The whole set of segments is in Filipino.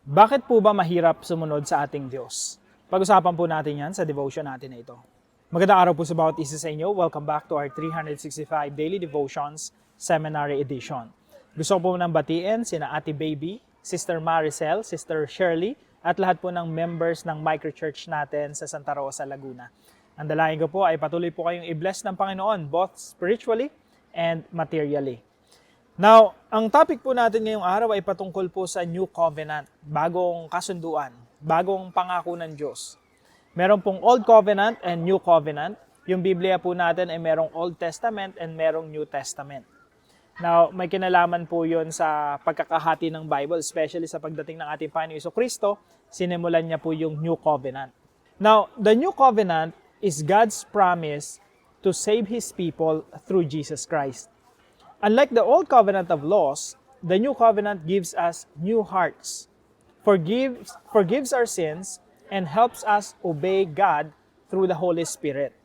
Bakit po ba mahirap sumunod sa ating Diyos? Pag-usapan po natin yan sa devotion natin na ito. Magandang araw po sa bawat isa sa inyo. Welcome back to our 365 Daily Devotions Seminary Edition. Gusto ko po nang batiin sina Ate Baby, Sister Maricel, Sister Shirley, at lahat po ng members ng microchurch natin sa Santa Rosa, Laguna. Ang dalangin ko po ay patuloy po kayong i-bless ng Panginoon both spiritually and materially. Now, ang topic po natin ngayong araw ay patungkol po sa New Covenant, bagong kasunduan, bagong pangako ng Diyos. Meron pong Old Covenant and New Covenant. Yung Biblia po natin ay merong Old Testament and merong New Testament. Now, may kinalaman po yun sa pagkakahati ng Bible, especially sa pagdating ng ating Panginoon Jesucristo, sinimulan niya po yung New Covenant. Now, the New Covenant is God's promise to save His people through Jesus Christ. Unlike the Old Covenant of laws, the New Covenant gives us new hearts, forgives our sins, and helps us obey God through the Holy Spirit.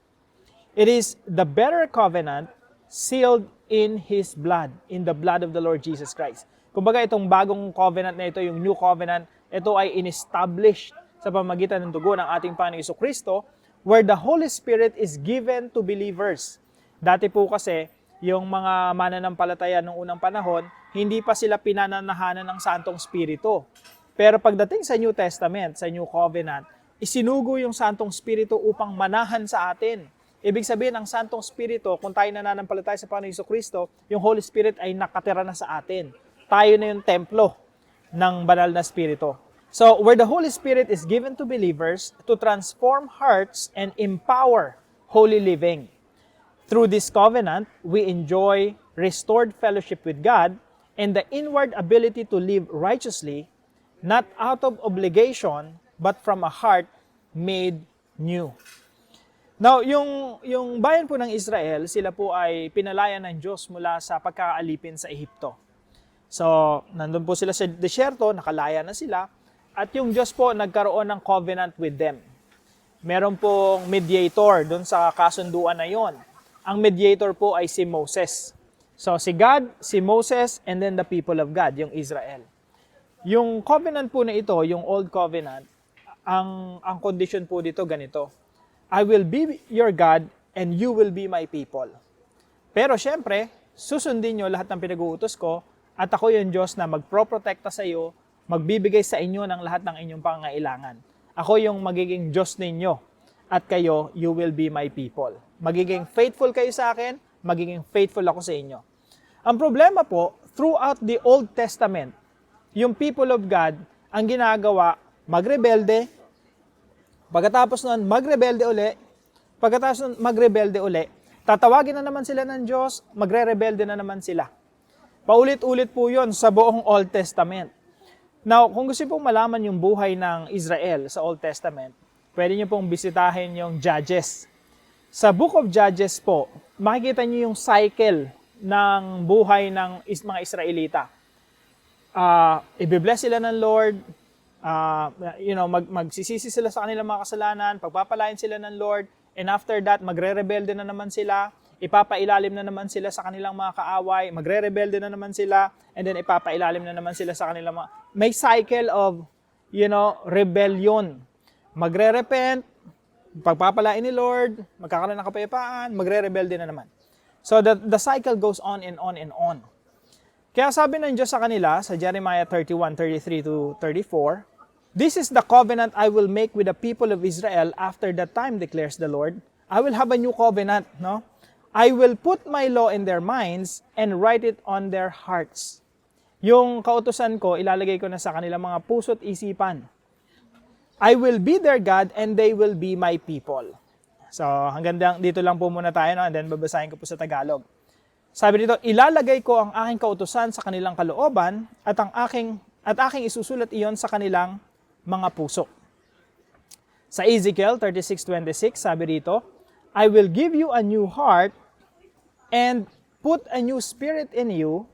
It is the better covenant sealed in His blood, in the blood of the Lord Jesus Christ. Kumbaga itong bagong covenant na ito, yung New Covenant, ito ay in-establish sa pamamagitan ng dugo ng ating Panginoon Jesucristo, where the Holy Spirit is given to believers. Dati po kasi, yung mga mananampalataya noong unang panahon, hindi pa sila pinananahanan ng Santong Espiritu. Pero pagdating sa New Testament, sa New Covenant, isinugo yung Santong Espiritu upang manahan sa atin. Ibig sabihin, ang Santong Espiritu, kung tayo nananampalataya sa Panginoon Jesucristo, yung Holy Spirit ay nakatira na sa atin. Tayo na yung templo ng banal na Espiritu. So, where the Holy Spirit is given to believers to transform hearts and empower holy living. Through this covenant, we enjoy restored fellowship with God and the inward ability to live righteously, not out of obligation, but from a heart made new. Now, yung bayan po ng Israel, sila po ay pinalaya ng Diyos mula sa pagkakaalipin sa Ehipto. So, nandun po sila sa desyerto, nakalaya na sila, at yung Diyos po nagkaroon ng covenant with them. Meron pong mediator dun sa kasunduan na yon. Ang mediator po ay si Moses. So, si God, si Moses, and then the people of God, yung Israel. Yung covenant po na ito, yung Old Covenant, ang condition po dito ganito. I will be your God and you will be my people. Pero syempre, susundin nyo lahat ng pinag-uutos ko at ako yung Diyos na magproprotekta sa iyo, magbibigay sa inyo ng lahat ng inyong pangangailangan. Ako yung magiging Diyos ninyo at kayo, you will be my people. Magiging faithful kayo sa akin, magiging faithful ako sa inyo. Ang problema po, throughout the Old Testament, yung people of God, ang ginagawa, magrebelde, pagkatapos nun, magrebelde uli, tatawagin na naman sila ng Diyos, magre-rebelde na naman sila. Paulit-ulit po yun sa buong Old Testament. Now, kung gusto pong malaman yung buhay ng Israel sa Old Testament, pwede nyo pong bisitahin yung Judges. Sa Book of Judges po, makikita nyo yung cycle ng buhay ng mga Israelita. Ibibless sila ng Lord, magsisisi sila sa kanilang mga kasalanan, pagpapalain sila ng Lord, and after that, magre-rebelde na naman sila, ipapailalim na naman sila sa kanilang mga kaaway, magre-rebelde na naman sila, and then ipapailalim na naman sila sa kanilang mga... May cycle of, rebellion. Magre-repent, pagpapalain ni Lord, magkakaroon ng kapayapaan, magre-rebelde na naman. So the cycle goes on and on and on. Kaya sabi ng Diyos sa kanila, sa Jeremiah 31:33-34, "This is the covenant I will make with the people of Israel after that time, declares the Lord. I will have a new covenant, no? I will put my law in their minds and write it on their hearts." Yung kautusan ko, ilalagay ko na sa kanilang mga puso't isipan. I will be their God and they will be my people. So, hanggang dito lang po muna tayo, no? And then babasahin ko po sa Tagalog. Sabi dito, ilalagay ko ang aking kautusan sa kanilang kalooban at aking isusulat iyon sa kanilang mga puso. Sa Ezekiel 36:26, sabi dito, I will give you a new heart and put a new spirit in you.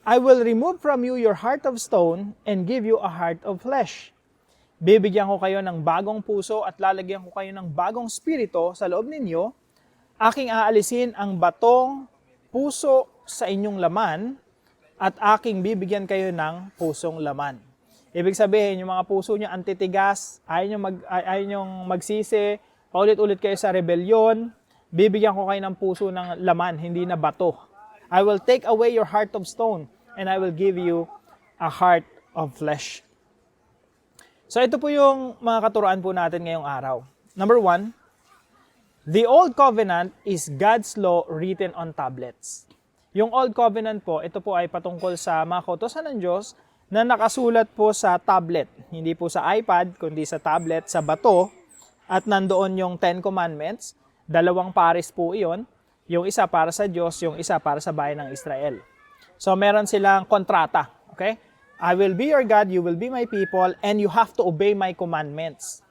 I will remove from you your heart of stone and give you a heart of flesh. Bibigyan ko kayo ng bagong puso at lalagyan ko kayo ng bagong spirito sa loob ninyo. Aking aalisin ang batong puso sa inyong laman at aking bibigyan kayo ng pusong laman. Ibig sabihin, yung mga puso nyo antitigas, ayaw nyo magsisi, paulit-ulit kayo sa rebellion, bibigyan ko kayo ng puso ng laman, hindi na bato. I will take away your heart of stone and I will give you a heart of flesh. So ito po yung mga katuruan po natin ngayong araw. Number 1, the Old Covenant is God's law written on tablets. Yung Old Covenant po, ito po ay patungkol sa mga kautusan ng Diyos na nakasulat po sa tablet. Hindi po sa iPad, kundi sa tablet, sa bato. At nandoon yung 10 Commandments. 2 pares po iyon. Yung isa para sa Diyos, yung isa para sa bayan ng Israel. So meron silang kontrata. Okay? I will be your God, you will be my people, and you have to obey my commandments.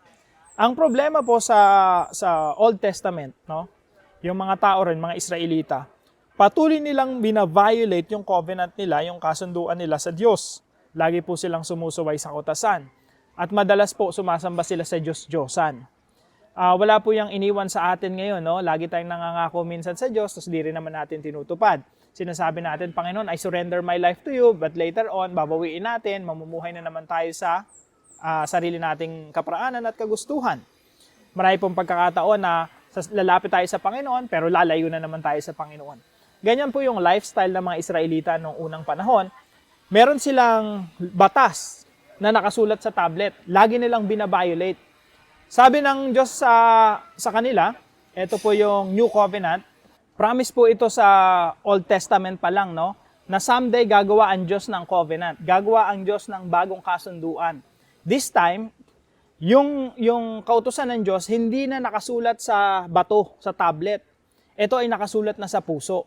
Ang problema po sa Old Testament, no? Yung mga tao rin, mga Israelita, patuloy nilang bina-violate yung covenant nila, yung kasunduan nila sa Diyos. Lagi po silang sumusuway sa kautasan. At madalas po sumasamba sila sa Diyos-Diyosan. Wala po yung iniwan sa atin ngayon, no? Lagi tayong nangangako minsan sa Diyos, tapos di rin naman natin tinutupad. Sinasabi natin, Panginoon, I surrender my life to you, but later on, babawiin natin, mamumuhay na naman tayo sa sarili nating kaparaanan at kagustuhan. Marami pong pagkakataon na lalapit tayo sa Panginoon, pero lalayo na naman tayo sa Panginoon. Ganyan po yung lifestyle ng mga Israelita noong unang panahon. Meron silang batas na nakasulat sa tablet. Lagi nilang binabiolate. Sabi ng Diyos sa kanila, ito po yung New Covenant. Promise po ito sa Old Testament pa lang, no? Na someday gagawa ang Diyos ng covenant. Gagawa ang Diyos ng bagong kasunduan. This time, yung kautusan ng Diyos, hindi na nakasulat sa bato, sa tablet. Ito ay nakasulat na sa puso.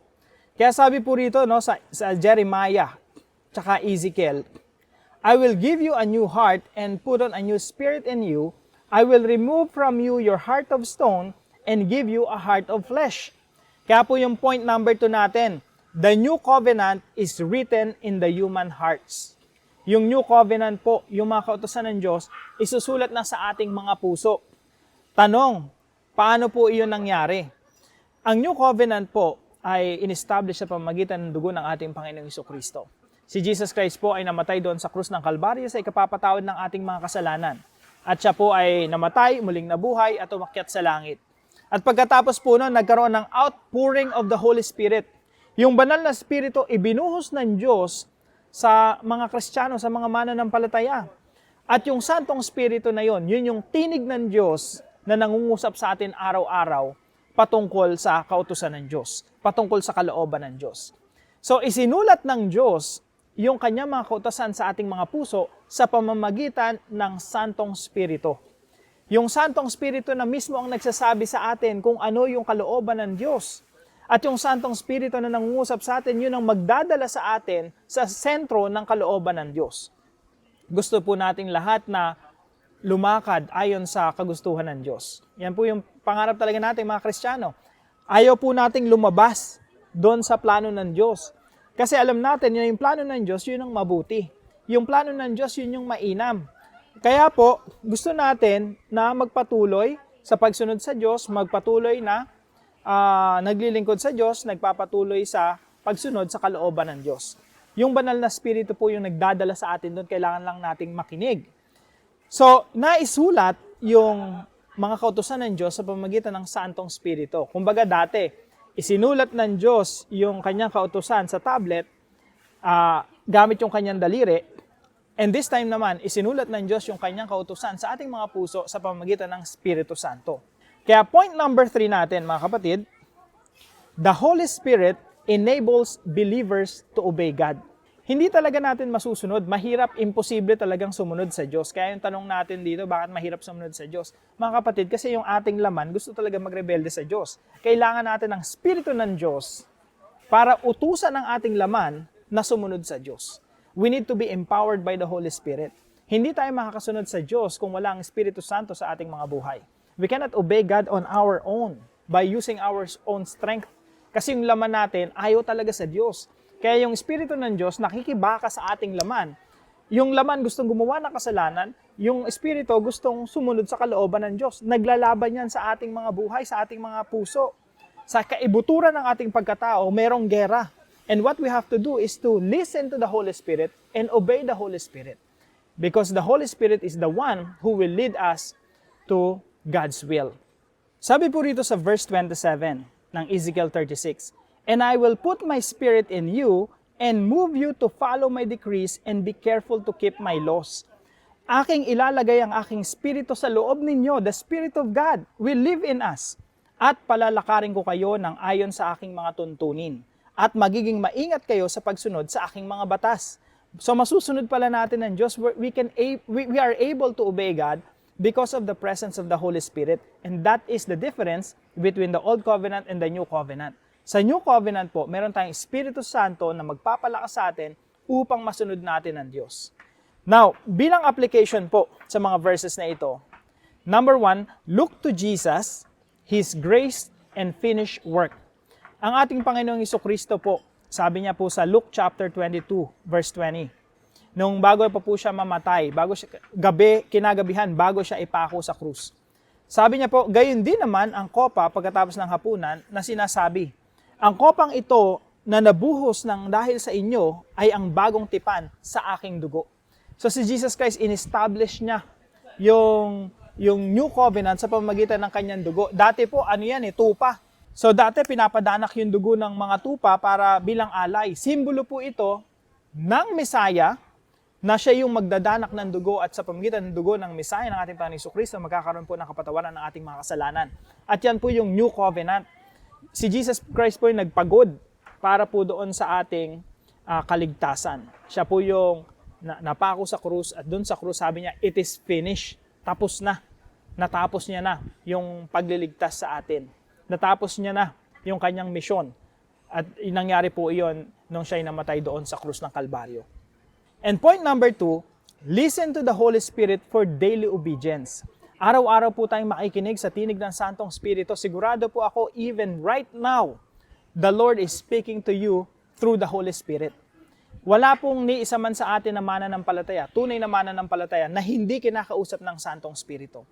Kaya sabi po rito, no, sa Jeremiah tsaka Ezekiel, I will give you a new heart and put on a new spirit in you. I will remove from you your heart of stone and give you a heart of flesh. Kaya po yung point number 2 natin, the new covenant is written in the human hearts. Yung new covenant po, yung mga kautusan ng Diyos, isusulat na sa ating mga puso. Tanong, paano po iyon nangyari? Ang new covenant po, ay in-establish sa pamamagitan ng dugo ng ating Panginoong Jesucristo. Si Jesus Christ po ay namatay doon sa krus ng Kalbaryo sa ikapapatawad ng ating mga kasalanan. At siya po ay namatay, muling nabuhay at umakyat sa langit. At pagkatapos po noon, nagkaroon ng outpouring of the Holy Spirit. Yung banal na Espiritu, ibinuhos ng Diyos sa mga Kristiyano, sa mga mananampalataya. At yung Santong Espiritu na yun yung tinig ng Diyos na nangungusap sa atin araw-araw patungkol sa kautusan ng Diyos, patungkol sa kalooban ng Diyos. So, isinulat ng Diyos yung kanyang mga kautusan sa ating mga puso sa pamamagitan ng Santong Espiritu. Yung Santong Espiritu na mismo ang nagsasabi sa atin kung ano yung kalooban ng Diyos. At yung Santong Espiritu na nangungusap sa atin, yun ang magdadala sa atin sa sentro ng kalooban ng Diyos. Gusto po nating lahat na lumakad ayon sa kagustuhan ng Diyos. Yan po yung pangarap talaga natin mga Kristiyano. Ayaw po nating lumabas doon sa plano ng Diyos. Kasi alam natin, yung plano ng Diyos, yun ang mabuti. Yung plano ng Diyos, yun yung mainam. Kaya po, gusto natin na magpatuloy sa pagsunod sa Diyos, magpatuloy na naglilingkod sa Diyos, nagpapatuloy sa pagsunod sa kalooban ng Diyos. Yung banal na Espiritu po yung nagdadala sa atin doon, kailangan lang nating makinig. So, naisulat yung mga kautusan ng Diyos sa pamamagitan ng Santong Espiritu. Kumbaga dati, isinulat ng Diyos yung kanyang kautusan sa tablet gamit yung kanyang daliri. And this time naman, isinulat ng Diyos yung kanyang kautusan sa ating mga puso sa pamamagitan ng Espiritu Santo. Kaya point number 3 natin, mga kapatid, the Holy Spirit enables believers to obey God. Hindi talaga natin masusunod. Mahirap, imposible talagang sumunod sa Diyos. Kaya yung tanong natin dito, bakit mahirap sumunod sa Diyos? Mga kapatid, kasi yung ating laman gusto talaga magrebelde sa Diyos. Kailangan natin ng Espiritu ng Diyos para utusan ang ating laman na sumunod sa Diyos. We need to be empowered by the Holy Spirit. Hindi tayo makakasunod sa Diyos kung wala ang Espiritu Santo sa ating mga buhay. We cannot obey God on our own by using our own strength. Kasi yung laman natin, ayaw talaga sa Diyos. Kaya yung Espiritu ng Diyos nakikibaka sa ating laman. Yung laman gustong gumawa ng kasalanan, yung Espiritu gustong sumunod sa kalooban ng Diyos. Naglalaban yan sa ating mga buhay, sa ating mga puso. Sa kaibuturan ng ating pagkatao, merong gera. And what we have to do is to listen to the Holy Spirit and obey the Holy Spirit. Because the Holy Spirit is the one who will lead us to God's will. Sabi po rito sa verse 27 ng Ezekiel 36, "And I will put my spirit in you and move you to follow my decrees and be careful to keep my laws." Aking ilalagay ang aking spirito sa loob ninyo, the Spirit of God will live in us. At palalakarin ko kayo ng ayon sa aking mga tuntunin. At magiging maingat kayo sa pagsunod sa aking mga batas. So masusunod pala natin ng Diyos, we are able to obey God because of the presence of the Holy Spirit. And that is the difference between the Old Covenant and the New Covenant. Sa New Covenant po, meron tayong Espiritu Santo na magpapalakas sa atin upang masunod natin ang Diyos. Now, bilang application po sa mga verses na ito, number 1, look to Jesus, His grace and finished work. Ang ating Panginoong Jesucristo po, sabi niya po sa Luke chapter 22, verse 20, nung bago pa po siya mamatay, kinagabihan, bago siya ipako sa krus. Sabi niya po, gayon din naman ang kopa pagkatapos ng hapunan na sinasabi, ang kopang ito na nabuhos ng dahil sa inyo ay ang bagong tipan sa aking dugo. So si Jesus Christ, in-establish niya yung New Covenant sa pamamagitan ng kanyang dugo. Dati po, tupa. So dati pinapadanak yung dugo ng mga tupa para bilang alay. Simbolo po ito ng Messiah na siya yung magdadanak ng dugo at sa pamamagitan ng dugo ng Messiah ng ating Panginoong Jesucristo, magkakaroon po ng kapatawaran ng ating mga kasalanan. At yan po yung New Covenant. Si Jesus Christ po yung nagpagod para po doon sa ating kaligtasan. Siya po yung napako sa krus at doon sa krus sabi niya, it is finished. Tapos na. Natapos niya na yung pagliligtas sa atin. Natapos niya na yung kanyang misyon. At nangyari po iyon nung siya'y namatay doon sa krus ng Kalbaryo. And point number 2, listen to the Holy Spirit for daily obedience. Araw-araw po tayong makikinig sa tinig ng Santong Espiritu. Sigurado po ako, even right now, the Lord is speaking to you through the Holy Spirit. Wala pong ni isa man sa atin na mananampalataya, tunay na mananampalataya, na hindi kinakausap ng Santong Espiritu.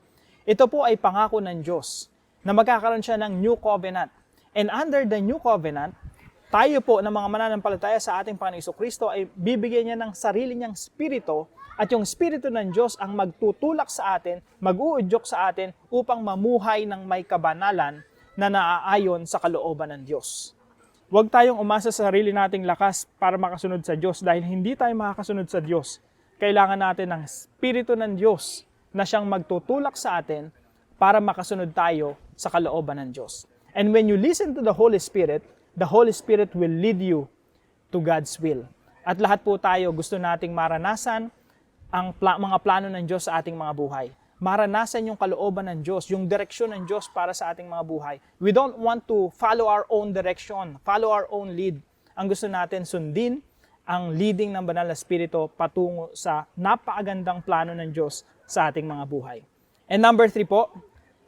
Ito po ay pangako ng Diyos na magkakaroon siya ng New Covenant. And under the New Covenant, tayo po na mga mananampalataya sa ating Panginoong Jesucristo ay bibigyan niya ng sarili niyang Espiritu at yung Espiritu ng Diyos ang magtutulak sa atin, mag-uudyok sa atin upang mamuhay ng may kabanalan na naaayon sa kalooban ng Diyos. Huwag tayong umasa sa sarili nating lakas para makasunod sa Diyos dahil hindi tayo makakasunod sa Diyos. Kailangan natin ng Espiritu ng Diyos na siyang magtutulak sa atin para makasunod tayo sa kalooban ng Diyos. And when you listen to the Holy Spirit will lead you to God's will. At lahat po tayo gusto nating maranasan ang mga plano ng Diyos sa ating mga buhay. Maranasan yung kalooban ng Diyos, yung direksyon ng Diyos para sa ating mga buhay. We don't want to follow our own direction, follow our own lead. Ang gusto natin sundin ang leading ng Banal na Espiritu patungo sa napakagandang plano ng Diyos sa ating mga buhay. And number 3 po,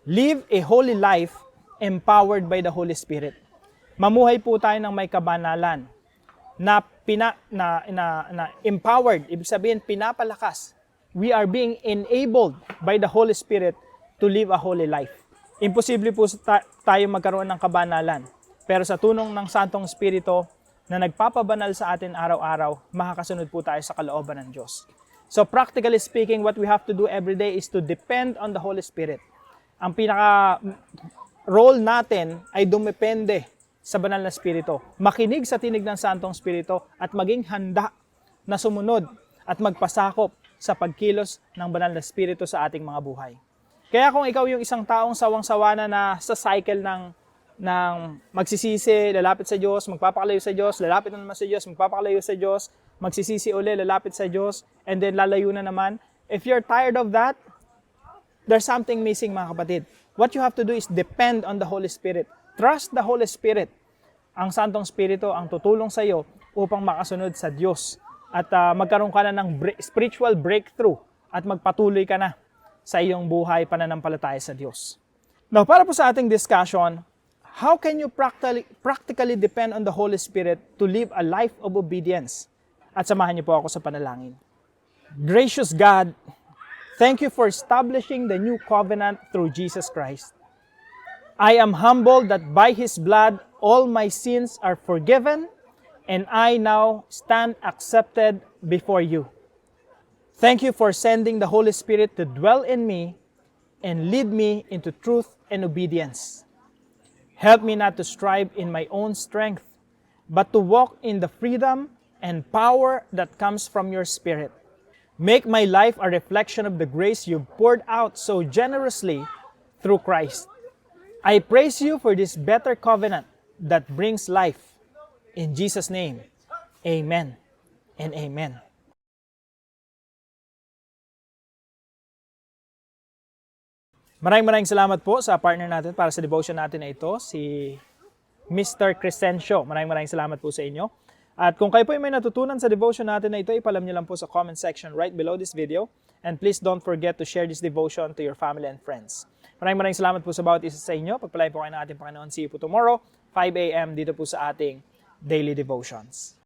live a holy life empowered by the Holy Spirit. Mamuhay po tayo ng may kabanalan na empowered, ibig sabihin pinapalakas. We are being enabled by the Holy Spirit to live a holy life. Imposible po tayo magkaroon ng kabanalan. Pero sa tulong ng Santong Espiritu na nagpapabanal sa atin araw-araw, makakasunod po tayo sa kalooban ng Diyos. So practically speaking, what we have to do every day is to depend on the Holy Spirit. Ang pinaka-role natin ay dumepende sa Banal na Espiritu. Makinig sa tinig ng Santong Espiritu at maging handa na sumunod at magpasakop sa pagkilos ng Banal na Espiritu sa ating mga buhay. Kaya kung ikaw yung isang taong sawang-sawa na sa cycle ng magsisisi, lalapit sa Diyos, magpapakalayo sa Diyos, lalapit na naman sa Diyos, magpapakalayo sa Diyos, magsisisi uli, lalapit sa Diyos, and then lalayo na naman. If you're tired of that, there's something missing, mga kapatid. What you have to do is depend on the Holy Spirit. Trust the Holy Spirit. Ang Santong Espiritu ang tutulong sa iyo upang makasunod sa Diyos at magkaroon ka na ng spiritual breakthrough at magpatuloy ka na sa iyong buhay pananampalataya sa Diyos. Now, para po sa ating discussion, how can you practically depend on the Holy Spirit to live a life of obedience? At samahan niyo po ako sa panalangin. Gracious God, thank you for establishing the new covenant through Jesus Christ. I am humbled that by His blood, all my sins are forgiven, and I now stand accepted before you. Thank you for sending the Holy Spirit to dwell in me and lead me into truth and obedience. Help me not to strive in my own strength, but to walk in the freedom and power that comes from your Spirit. Make my life a reflection of the grace you've poured out so generously through Christ. I praise you for this better covenant that brings life. In Jesus' name, amen and amen. Maraming salamat po sa partner natin para sa devotion natin na ito, si Mr. Crescencio. Maraming salamat po sa inyo. At kung kayo po ay may natutunan sa devotion natin na ito, ipalam niyo lang po sa comment section right below this video. And please don't forget to share this devotion to your family and friends. Maraming salamat po sa bawat isa sa inyo. Pagpalain po kayo ng ating Panginoon. See you po tomorrow, 5 a.m. dito po sa ating Daily Devotions.